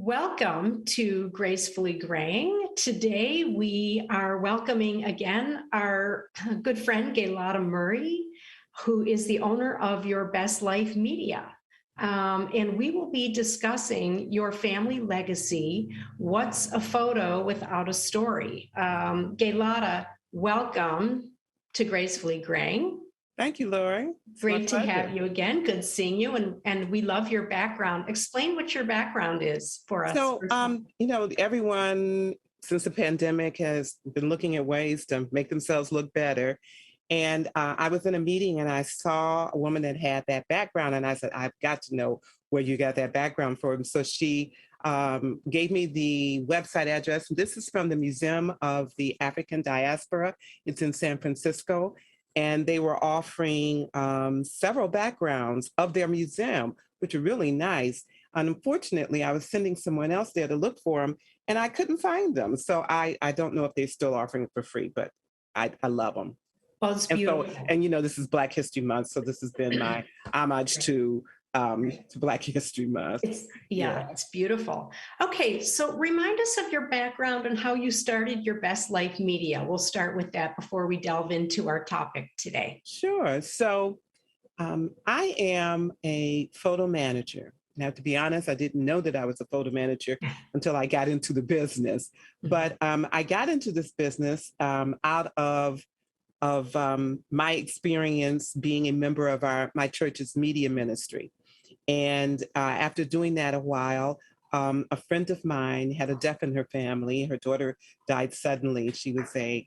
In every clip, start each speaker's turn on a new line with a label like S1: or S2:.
S1: Welcome to Gracefully Graying. Today we are welcoming again our good friend Gaylotta Murray, who is the owner of Your Best Life Media. And we will be discussing your family legacy. What's a photo without a story? Gaylotta, welcome to Gracefully Graying.
S2: Thank you, Lori. It's my
S1: Great to have
S2: pleasure.
S1: you again. Good seeing you. And we love your background. Explain what your background is for us.
S2: Everyone since the pandemic has been looking at ways to make themselves look better. And I was in a meeting and I saw a woman that had that background. And I said, I've got to know where you got that background from. So she gave me the website address. This is from the Museum of the African Diaspora. It's in San Francisco. And they were offering several backgrounds of their museum, which are really nice. And unfortunately, I was sending someone else there to look for them, and I couldn't find them. So I don't know if they're still offering it for free, but I love them.
S1: Well, it's
S2: And so,
S1: beautiful.
S2: and this is Black History Month, so this has been my homage to Black History Month.
S1: It's beautiful. Okay, so remind us of your background and how you started Your Best Life Media. We'll start with that before we delve into our topic today.
S2: Sure. So I am a photo manager. Now, to be honest, I didn't know that I was a photo manager until I got into the business. But I got into this business out of my experience being a member of my church's media ministry. And after doing that a while, a friend of mine had a death in her family. Her daughter died suddenly. She was a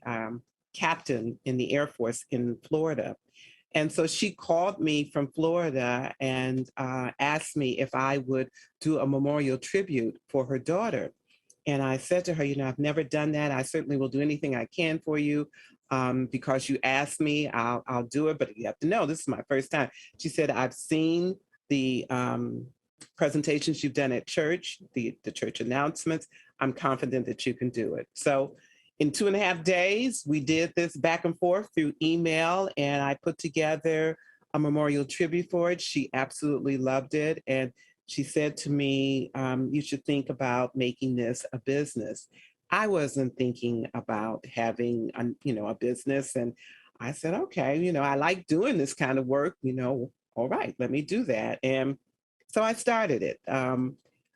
S2: captain in the Air Force in Florida. And so she called me from Florida and asked me if I would do a memorial tribute for her daughter. And I said to her, I've never done that. I certainly will do anything I can for you. Because you asked me, I'll do it. But you have to know, this is my first time. She said, I've seen the presentations you've done at church, the church announcements. I'm confident that you can do it. So in 2.5 days, we did this back and forth through email, and I put together a memorial tribute for it. She absolutely loved it. And she said to me, you should think about making this a business. I wasn't thinking about having, a business. And I said, okay, I like doing this kind of work, all right, let me do that. And so I started it.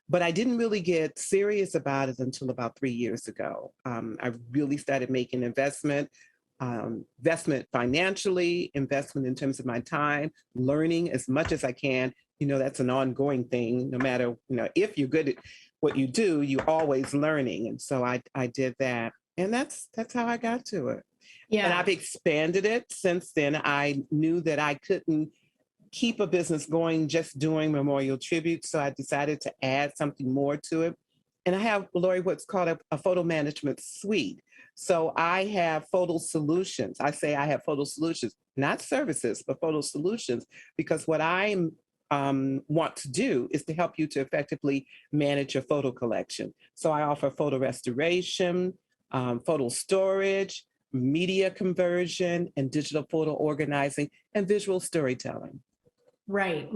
S2: But I didn't really get serious about it until about 3 years ago. I really started making investment financially, investment in terms of my time, learning as much as I can. That's an ongoing thing. No matter, if you're good at what you do, you're always learning. And so I did that. And that's how I got to it.
S1: Yeah.
S2: And I've expanded it since then. I knew that I couldn't keep a business going just doing memorial tributes. So I decided to add something more to it. And I have, Lori, what's called a photo management suite. So I have photo solutions. I say I have photo solutions, not services, but photo solutions, because what I want to do is to help you to effectively manage your photo collection. So I offer photo restoration, photo storage, media conversion, and digital photo organizing and visual storytelling.
S1: Right.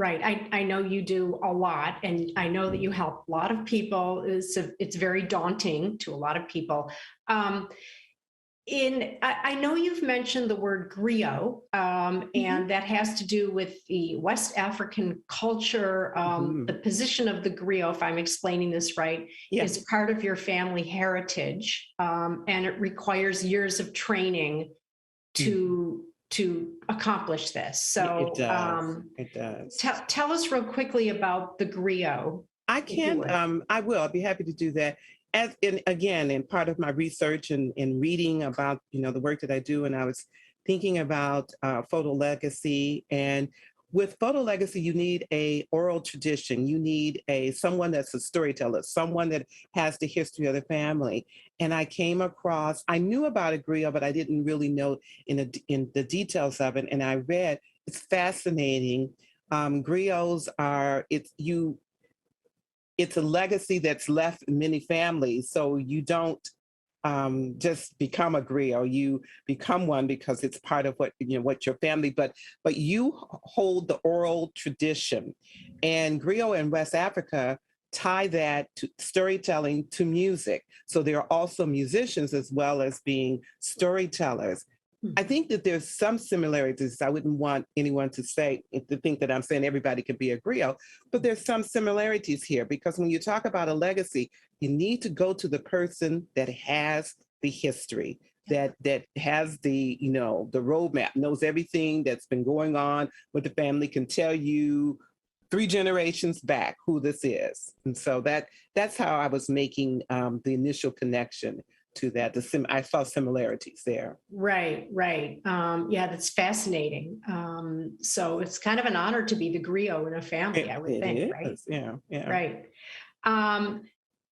S1: I know you do a lot, and I know that you help a lot of people. It's very daunting to a lot of people. I know you've mentioned the word griot, and that has to do with the West African culture. The position of the griot, if I'm explaining this right, is part of your family heritage, and it requires years of training to accomplish this. So
S2: it does.
S1: Tell us real quickly about the griot.
S2: I will. I'd be happy to do that. In part of my research and reading about, the work that I do, and I was thinking about photo legacy. And with photo legacy, you need a oral tradition. You need someone that's a storyteller, someone that has the history of the family. And I knew about a griot, but I didn't really know in the details of it. And I read, it's fascinating. Griots it's a legacy that's left in many families. So you don't just become a griot. You become one because it's part of what your family. But you hold the oral tradition. And griot in West Africa tie that to storytelling to music. So there are also musicians as well as being storytellers. I think that there's some similarities. I wouldn't want anyone to think that I'm saying everybody can be a griot, but there's some similarities here because when you talk about a legacy, you need to go to the person that has the history, that has the, the roadmap, knows everything that's been going on with the family, can tell you 3 generations back who this is. And so that's how I was making the initial connection to that. I saw similarities there.
S1: Right, right. Yeah, that's fascinating. So it's kind of an honor to be the griot in a family, I would think, right?
S2: Yeah, yeah.
S1: Right.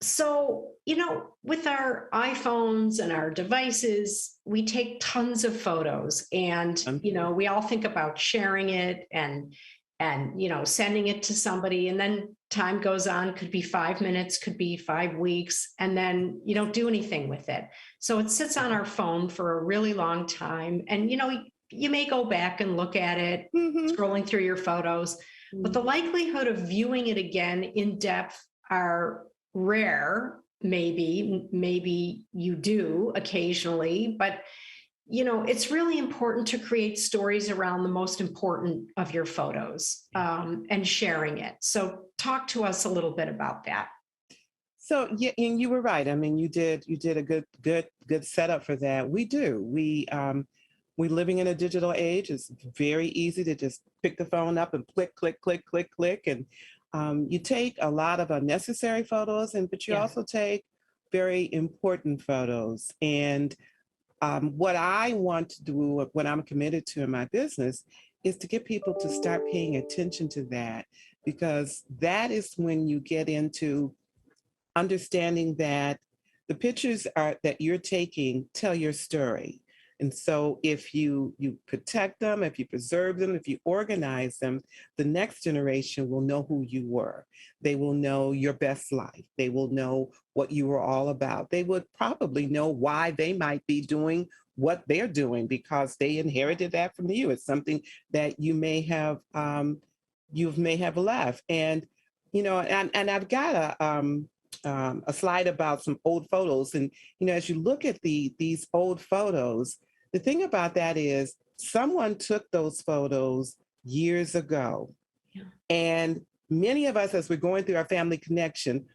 S1: So, with our iPhones and our devices, we take tons of photos and, we all think about sharing it and, sending it to somebody, and then time goes on, could be 5 minutes, could be 5 weeks, and then you don't do anything with it. So it sits on our phone for a really long time. And, you may go back and look at it, scrolling through your photos, but the likelihood of viewing it again in depth are rare. Maybe you do occasionally, but it's really important to create stories around the most important of your photos, and sharing it. So talk to us a little bit about that.
S2: So yeah, and you were right. I mean, you did a good setup for that. We do. We're living in a digital age. It's very easy to just pick the phone up and click, click, click, click, click, and you take a lot of unnecessary photos, but you also take very important photos. And what I want to do, what I'm committed to in my business, is to get people to start paying attention to that, because that is when you get into understanding that the pictures that you're taking tell your story. And so if you protect them, if you preserve them, if you organize them, the next generation will know who you were. They will know your best life. They will know what you were all about. They would probably know why they might be doing what they're doing, because they inherited that from you. It's something that you may have left. And and I've got a slide about some old photos. And as you look at these old photos, the thing about that is someone took those photos years ago. Yeah. And many of us, as we're going through our family collection,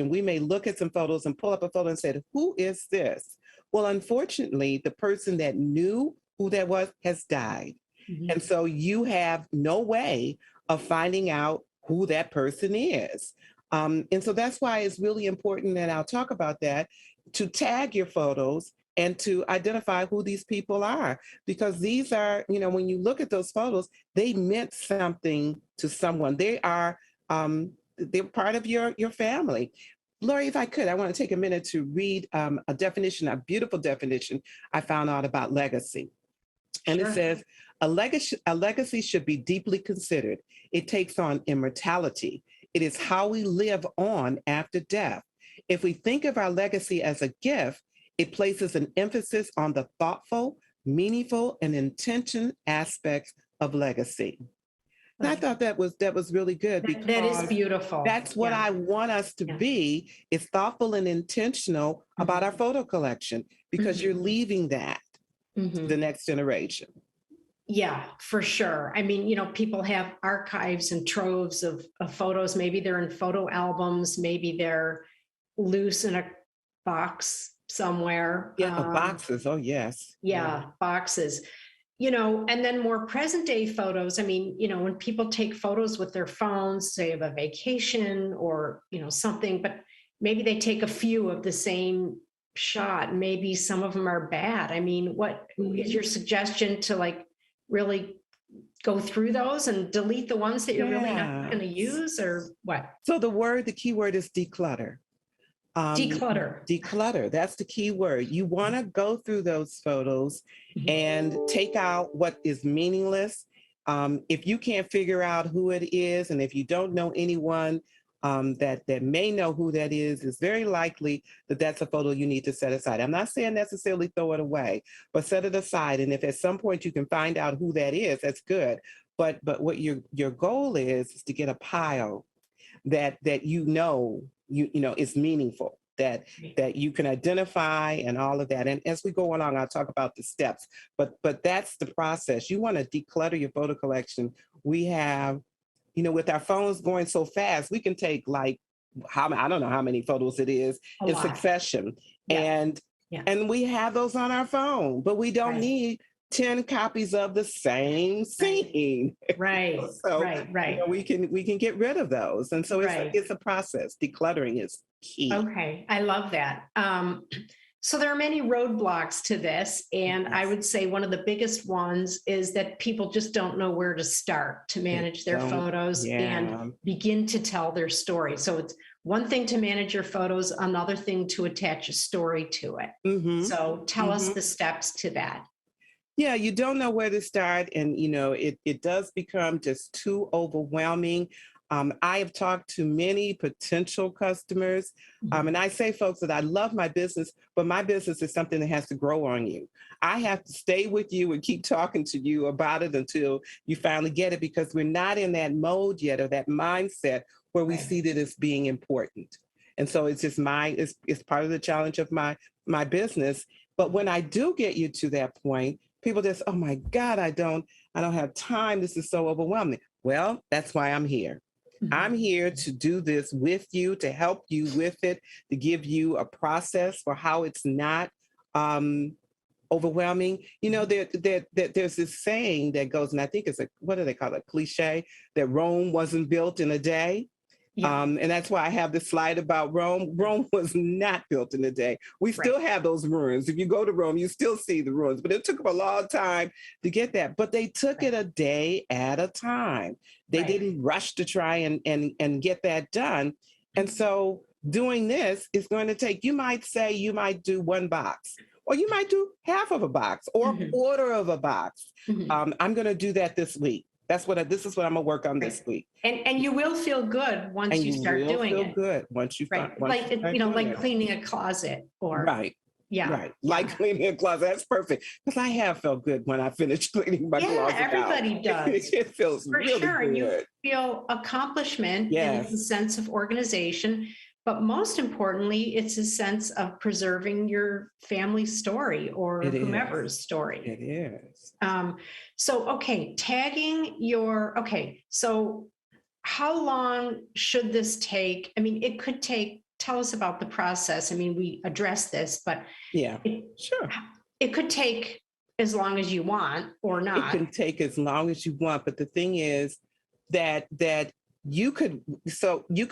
S2: we may look at some photos and pull up a photo and say, who is this? Well, unfortunately, the person that knew who that was has died. Mm-hmm. And so you have no way of finding out who that person is. And so that's why it's really important, and I'll talk about that, to tag your photos and to identify who these people are, because these are, when you look at those photos, they meant something to someone. They are, they're part of your family. Lori, if I could, I want to take a minute to read a beautiful definition I found out about legacy. And It says, a legacy should be deeply considered. It takes on immortality. It is how we live on after death. If we think of our legacy as a gift, it places an emphasis on the thoughtful, meaningful, and intentional aspects of legacy. And I thought that was really good, because
S1: that is beautiful.
S2: That's what I want us to be, is thoughtful and intentional about our photo collection, because you're leaving that to the next generation.
S1: Yeah, for sure. I mean, people have archives and troves of photos. Maybe they're in photo albums. Maybe they're loose in a box somewhere.
S2: Yeah, boxes. Oh, yes.
S1: Yeah, boxes. And then more present day photos. I mean, when people take photos with their phones, say of a vacation or, something, but maybe they take a few of the same shot. Maybe some of them are bad. I mean, what is your suggestion to really go through those and delete the ones that you're really not going to use, or what?
S2: So the key word is declutter. Declutter. That's the key word. You want to go through those photos and take out what is meaningless. If you can't figure out who it is, and if you don't know anyone that may know who that is, it's very likely that that's a photo you need to set aside. I'm not saying necessarily throw it away, but set it aside. And if at some point you can find out who that is, that's good. But what your goal is to get a pile that is meaningful, that you can identify and all of that. And as we go along, I'll talk about the steps, but that's the process. You want to declutter your photo collection. We have, with our phones going so fast, we can take like I don't know how many photos it is in succession.
S1: Yeah.
S2: And we have those on our phone, but we don't need 10 copies of the same scene.
S1: Right.
S2: So
S1: right.
S2: we can get rid of those. And so it's a process. Decluttering is key.
S1: Okay. I love that. So there are many roadblocks to this. And I would say one of the biggest ones is that people just don't know where to start to manage their photos and begin to tell their story. So it's one thing to manage your photos, another thing to attach a story to it. So tell us the steps to that.
S2: Yeah, you don't know where to start. And, it does become just too overwhelming. I have talked to many potential customers, and I say, folks, that I love my business, but my business is something that has to grow on you. I have to stay with you and keep talking to you about it until you finally get it, because we're not in that mode yet, or that mindset where we see that as being important. And so it's just it's part of the challenge of my business. But when I do get you to that point, people just, oh my God, I don't have time. This is so overwhelming. Well, that's why I'm here. I'm here to do this with you, to help you with it, to give you a process for how it's not overwhelming. There's this saying that goes, and I think it's what do they call it? Cliche, that Rome wasn't built in a day. And that's why I have this slide about Rome. Rome was not built in a day. We still have those ruins. If you go to Rome, you still see the ruins, but it took them a long time to get that. But they took it a day at a time. They didn't rush to try and get that done. And so doing this is going to take, you might do one box, or you might do half of a box, or a quarter of a box. I'm going to do that this week. This is what I'm gonna work on this week.
S1: And you will feel good once you start doing it.
S2: You will feel good once you
S1: like cleaning a closet or
S2: like cleaning a closet. That's perfect, because I have felt good when I finished cleaning my closet.
S1: Everybody does.
S2: It feels
S1: for
S2: really
S1: sure,
S2: good.
S1: And you feel accomplishment and it's a sense of organization. But most importantly, it's a sense of preserving your family's story or whomever's story.
S2: It is.
S1: Tagging so how long should this take? I mean, it could take, tell us about the process. I mean, we addressed this, but
S2: sure.
S1: It could take as long as you want or not.
S2: It can take as long as you want. But the thing is that you could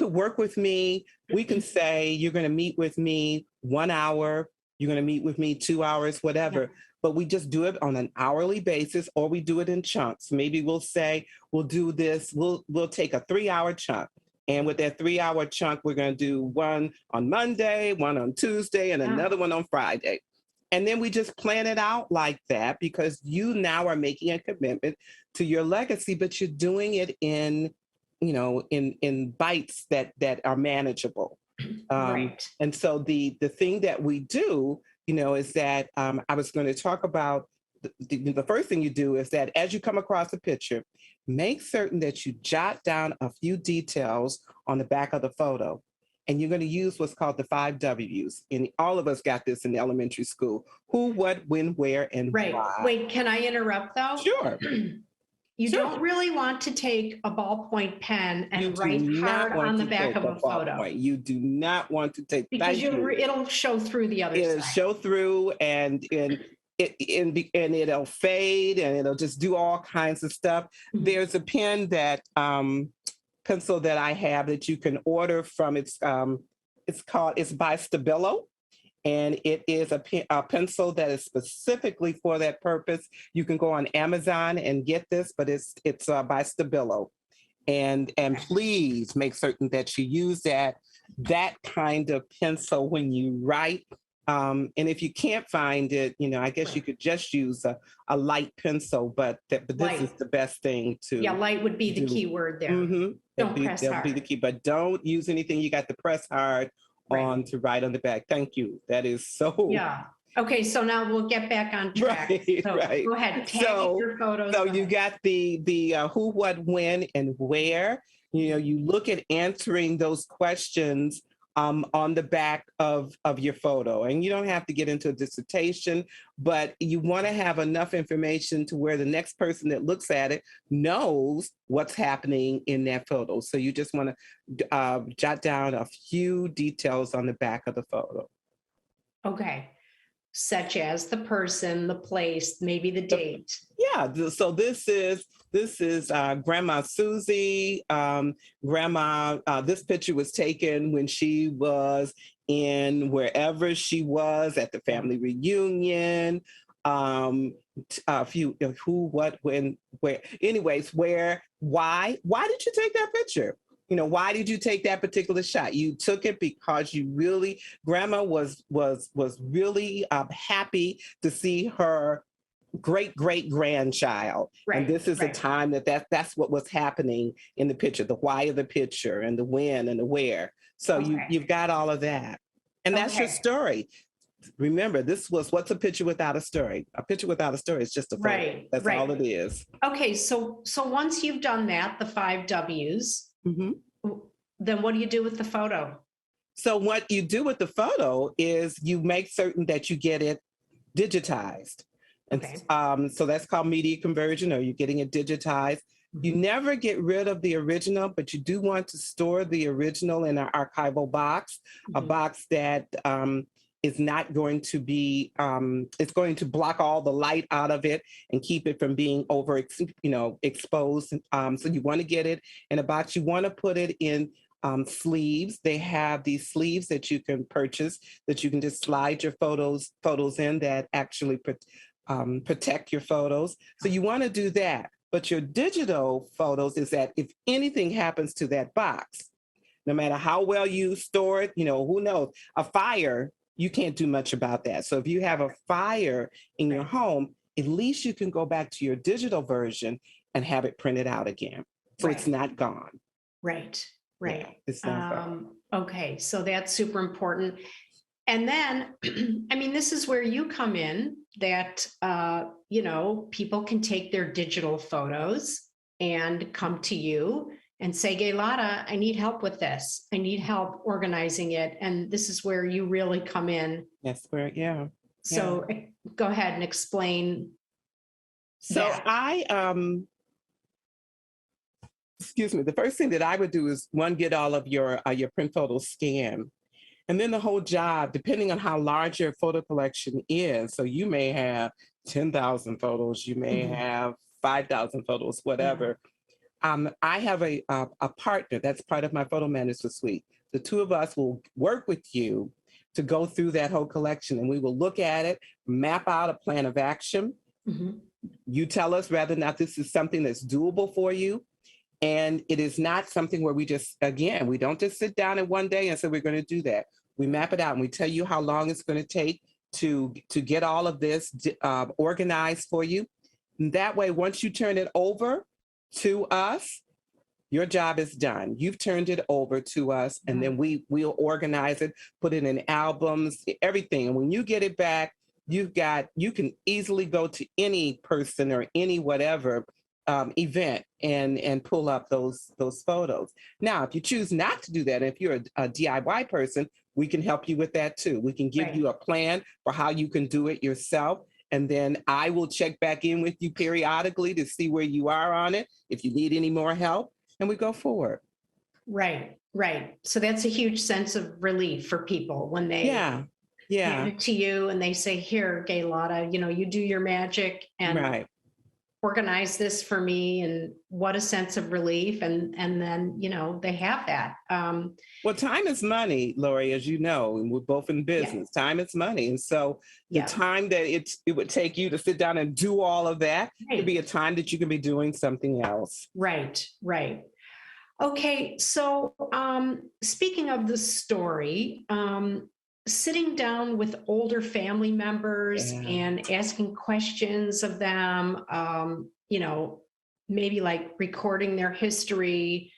S2: work with me. We can say you're going to meet with me 1 hour, you're going to meet with me 2 hours, whatever. But we just do it on an hourly basis, or we do it in chunks. Maybe we'll say we'll do this. We'll take a 3-hour chunk. And with that 3-hour chunk, we're going to do one on Monday, one on Tuesday, and another one on Friday. And then we just plan it out like that, because you now are making a commitment to your legacy, but you're doing it in bites that are manageable. And so the thing that we do, is that I was going to talk about the first thing you do is that as you come across a picture, make certain that you jot down a few details on the back of the photo. And you're going to use what's called the 5 W's. And all of us got this in elementary school: who, what, when, where, and why.
S1: Wait, can I interrupt though?
S2: Sure.
S1: You don't really want to take a ballpoint pen and write hard on the back of a photo.
S2: You do not want to take,
S1: because it'll show through the other side.
S2: It'll show through, and it'll fade, and it'll just do all kinds of stuff. There's a pen pencil that I have that you can order from. It's by Stabilo. And it is a pencil that is specifically for that purpose. You can go on Amazon and get this, but it's by Stabilo. And please make certain that you use that kind of pencil when you write. And if you can't find it, I guess you could just use a light pencil, but this is the best thing to.
S1: Yeah, light would be the key word there. Don't press hard.
S2: Be the key, but don't use anything you got to press hard on to write on the back. Thank you. That is so.
S1: Yeah. Okay, so now we'll get back on track. Go ahead. Tag your photos.
S2: So you got the who, what, when, and where. You look at answering those questions on the back of your photo. And you don't have to get into a dissertation, but you want to have enough information to where the next person that looks at it knows what's happening in that photo. So you just want to jot down a few details on the back of the photo.
S1: Okay. Such as the person, the place, maybe the date.
S2: Yeah, so this is Grandma Susie. Grandma, this picture was taken when she was in wherever she was at the family reunion. A few who, what, when, where. Anyways, where, why did you take that picture? Why did you take that particular shot? You took it because you really, Grandma was really happy to see her great grandchild.
S1: Right,
S2: and this is a
S1: right.
S2: time that's what was happening in the picture, the why of the picture and the when and the where. So
S1: Okay.
S2: you've got all of that. And that's your
S1: Okay.
S2: story. Remember, what's a picture without a story? A picture without a story is just a photo.
S1: Right,
S2: That's
S1: right.
S2: all it is.
S1: Okay, so once you've done that, the 5 W's, then what do you do with the photo?
S2: So what you do with the photo is you make certain that you get it digitized. And
S1: Okay.
S2: so that's called media conversion, or you're getting it digitized. You never get rid of the original, but you do want to store the original in an archival box, a box that is not going to be, it's going to block all the light out of it and keep it from being exposed. So you want to get it in a box. You want to put it in sleeves. They have these sleeves that you can purchase that you can just slide your photos in that actually protect your photos. So you want to do that. But your digital photos is that if anything happens to that box, no matter how well you store it, who knows, a fire, you can't do much about that. So if you have a fire in your home, at least you can go back to your digital version and have it printed out again. So it's not gone.
S1: Right.
S2: Yeah, it's not gone.
S1: Okay, so that's super important. And then, I mean, this is where you come in, that, people can take their digital photos and come to you and say, Gaylotta, I need help with this. I need help organizing it. And this is where you really come in.
S2: That's where, yeah.
S1: So go ahead and explain.
S2: So the first thing that I would do is get all of your print photos scanned. And then the whole job, depending on how large your photo collection is, so you may have 10,000 photos, you may have 5,000 photos, whatever. I have a partner that's part of my photo management suite. The two of us will work with you to go through that whole collection, and we will look at it, map out a plan of action. You tell us whether or not this is something that's doable for you. And it is not something where we don't just sit down in one day and say, we're going to do that. We map it out and we tell you how long it's going to take to get all of this organized for you. And that way, once you turn it over to us, your job is done. You've turned it over to us, and then we'll organize it, put it in albums, everything. And when you get it back, you can easily go to any person or any whatever event and pull up those photos. Now, if you choose not to do that, if you're a DIY person, we can help you with that too. We can give you a plan for how you can do it yourself. And then I will check back in with you periodically to see where you are on it, if you need any more help, and we go forward.
S1: Right. So that's a huge sense of relief for people when they hand it to you and they say, here, Gaylotta, you do your magic and organize this for me. And what a sense of relief. And then, they have that.
S2: Well, time is money, Lori, as you know, and we're both in business. Time is money. And so the time that it would take you to sit down and do all of that could be a time that you can be doing something else. Right.
S1: Okay. So speaking of the story, sitting down with older family members and asking questions of them, maybe like recording their history.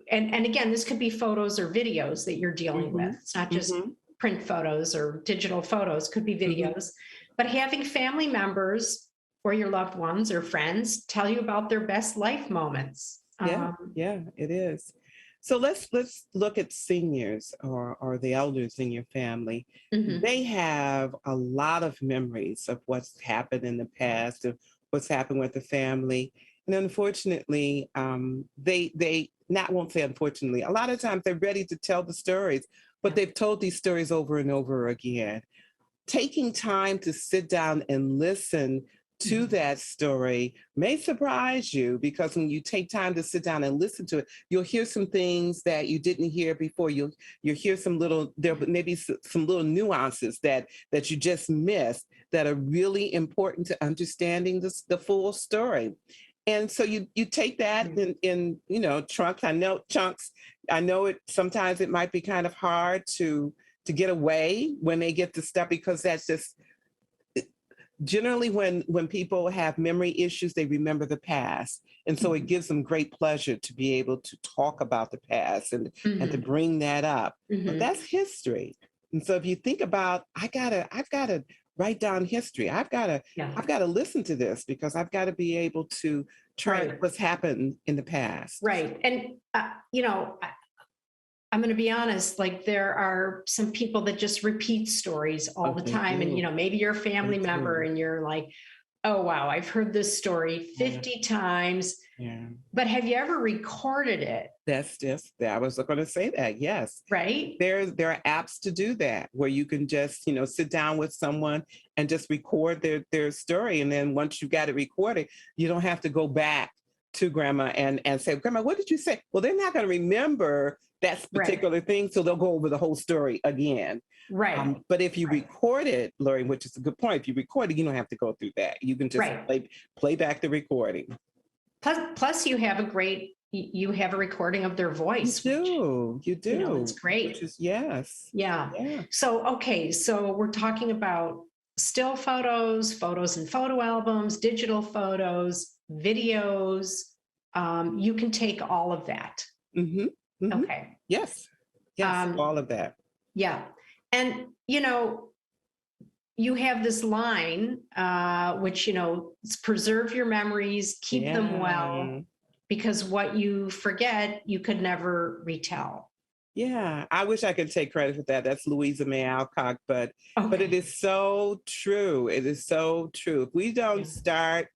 S1: And again, this could be photos or videos that you're dealing with. It's not just print photos or digital photos, could be videos. But having family members or your loved ones or friends tell you about their best life moments.
S2: Yeah,
S1: Um,
S2: yeah, it is. So let's look at seniors or the elders in your family.
S1: mhm,
S2: They have a lot of memories of what's happened in the past, of what's happened with the family, and unfortunately, they not won't say unfortunately. A lot of times they're ready to tell the stories, but
S1: yeah,
S2: they've told these stories over and over again. Taking time to sit down and listen to
S1: mhm,
S2: that story may surprise you, because when you take time to sit down and listen to it, you'll hear some things that you didn't hear before. You'll hear some little, there maybe some little nuances that you just missed that are really important to understanding the full story. And so you take that
S1: yeah,
S2: in chunks. I know chunks. I know it sometimes it might be kind of hard to get away when they get to stuff, because that's just generally when people have memory issues, they remember the past, and so it
S1: mhm,
S2: gives them great pleasure to be able to talk about the past and to
S1: mhm,
S2: bring that up. But
S1: mhm,
S2: that's history. And so if you think about, I've got to write down history.
S1: yeah,
S2: I've got to listen to this, because I've got to be able to chart
S1: right,
S2: what's happened in the past.
S1: right. And, I'm going to be honest, like there are some people that just repeat stories all
S2: Oh,
S1: the
S2: they
S1: time. And,
S2: do.
S1: maybe you're a
S2: They
S1: family member
S2: do.
S1: and you're like, oh, wow, I've heard this story
S2: Yeah.
S1: 50 times,
S2: Yeah.
S1: but have you ever recorded it?
S2: That's just that. I was going to say that. Yes.
S1: Right?
S2: There are apps to do that, where you can just, sit down with someone and just record their story. And then once you got it recorded, you don't have to go back to grandma and say, Grandma, what did you say? Well, they're not going to remember that
S1: Right.
S2: particular thing, so they'll go over the whole story again.
S1: Right.
S2: But if you
S1: Right.
S2: record it, Lori, which is a good point, if you record it, you don't have to go through that. You can just
S1: Right.
S2: play back the recording.
S1: Plus you have you have a recording of their
S2: You
S1: voice, which,
S2: do, you
S1: that's
S2: do, which
S1: great.
S2: is yes,
S1: Yeah.
S2: yeah.
S1: So, okay. So we're talking about still photos, photos and photo albums, digital photos, videos. You can take all of that.
S2: Mhm, mhm.
S1: Okay.
S2: Yes, yes,
S1: Um,
S2: all of that.
S1: yeah. And, you have this line, which, it's preserve your memories, keep them well,
S2: Yeah,
S1: because what you forget, you could never retell.
S2: yeah, I wish I could take credit for that. That's Louisa May Alcott, but it
S1: Okay.
S2: is so true. It is so true. If we don't
S1: Yeah.
S2: start,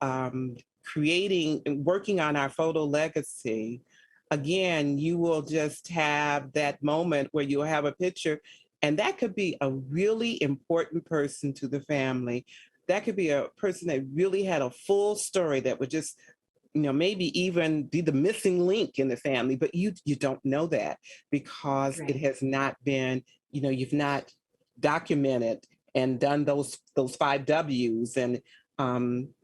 S2: um, creating and working on our photo legacy, again, you will just have that moment where you'll have a picture, and that could be a really important person to the family. That could be a person that really had a full story that would just, maybe even be the missing link in the family, but you don't know that, because it
S1: Right.
S2: has not been, you've not documented and done those 5 W's, and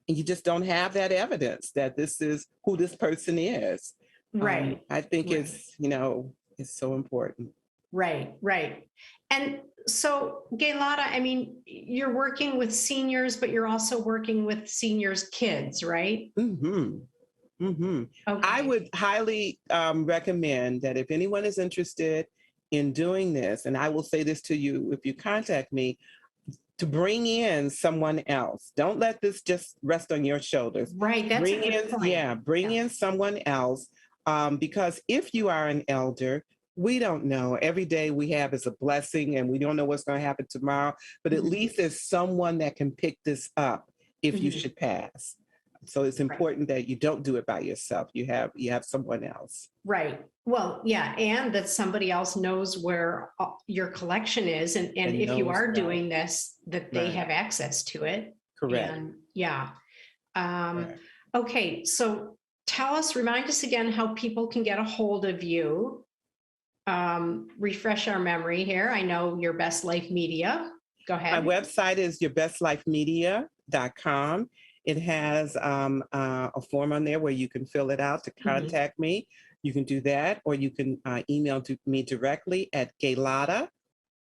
S2: you just don't have that evidence that this is who this person is.
S1: Right.
S2: I think
S1: Right.
S2: it's so important.
S1: Right. Right. And so, Gaylotta, I mean, you're working with seniors, but you're also working with seniors' kids, right?
S2: Hmm. Hmm. I
S1: Okay.
S2: would highly recommend that if anyone is interested in doing this, and I will say this to you if you contact me, to bring in someone else. Don't let this just rest on your shoulders.
S1: Right. That's a good point.
S2: Bring
S1: Yeah.
S2: in someone else, because if you are an elder, we don't know. Every day we have is a blessing, and we don't know what's going to happen tomorrow. But at
S1: Mhm.
S2: least there's someone that can pick this up if you
S1: Mhm.
S2: should pass. So it's
S1: Right.
S2: important that you don't do it by yourself. You have someone else
S1: Right. Well, yeah, and that somebody else knows where your collection is, and
S2: and
S1: if you
S2: knows
S1: are
S2: that.
S1: doing this, that they
S2: Right.
S1: have access to it.
S2: Correct.
S1: And yeah. Um,
S2: Correct.
S1: okay, so remind us again how people can get a hold of you. Refresh our memory here. I know your Best Life Media. Go
S2: My
S1: ahead.
S2: website is yourbestlifemedia.com. It has a form on there where you can fill it out to
S1: Mhm.
S2: contact me. You can do that, or you can email me directly at Gaylotta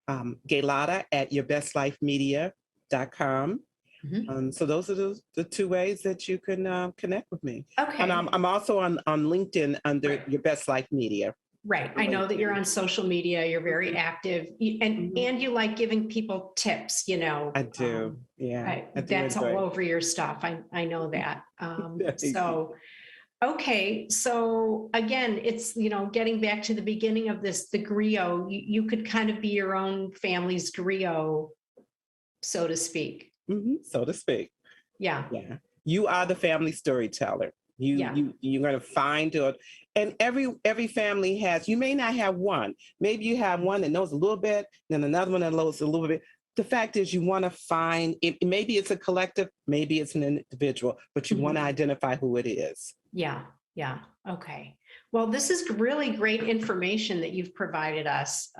S2: at yourbestlifemedia.com.
S1: Mhm.
S2: So those are the two ways that you can connect with me. And
S1: Okay.
S2: I'm also on LinkedIn under
S1: Right.
S2: Your Best Life Media.
S1: Right.
S2: On
S1: I know that you're
S2: LinkedIn.
S1: on social media. You're very
S2: Mhm,
S1: active,
S2: mhm.
S1: and you like giving people tips.
S2: I do. Yeah, I do
S1: That's all
S2: enjoy
S1: over your stuff. I know
S2: it.
S1: that.
S2: Thank you.
S1: Okay, so again, it's, getting back to the beginning of this, the griot, you could kind of be your own family's griot, so to speak.
S2: So to speak.
S1: Yeah,
S2: Yeah. You are the family storyteller.
S1: yeah.
S2: You're going to find it. And every family has, you may not have one. Maybe you have one that knows a little bit, then another one that knows a little bit. The fact is you want to find it. Maybe it's a collective, maybe it's an individual, but you want to
S1: Mhm.
S2: identify who it is.
S1: Yeah, yeah. Okay. Well, this is really great information that you've provided us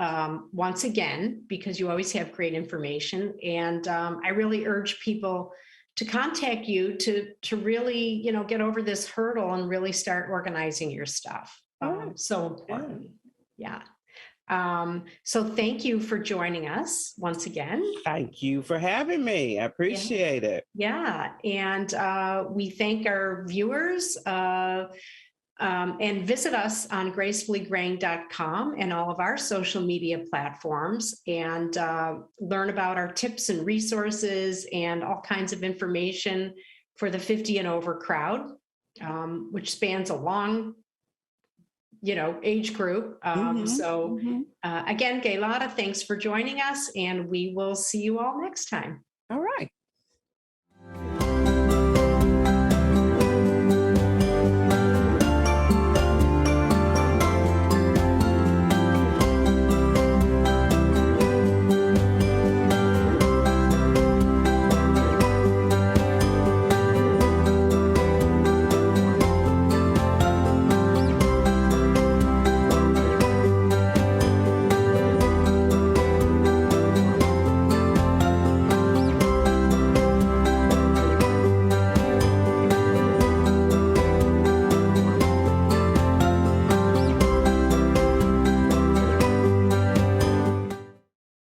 S1: once again, because you always have great information. And I really urge people to contact you to really, get over this hurdle and really start organizing your stuff.
S2: Yeah.
S1: So
S2: Yeah.
S1: important. Yeah. So thank you for joining us once again.
S2: Thank you for having me. I
S1: Yeah.
S2: appreciate it.
S1: Yeah. And we thank our viewers. And visit us on gracefullygraying.com and all of our social media platforms and learn about our tips and resources and all kinds of information for the 50 and over crowd, which spans a long, age group. So again, Gaylotta, thanks for joining us, and we will see you all next time.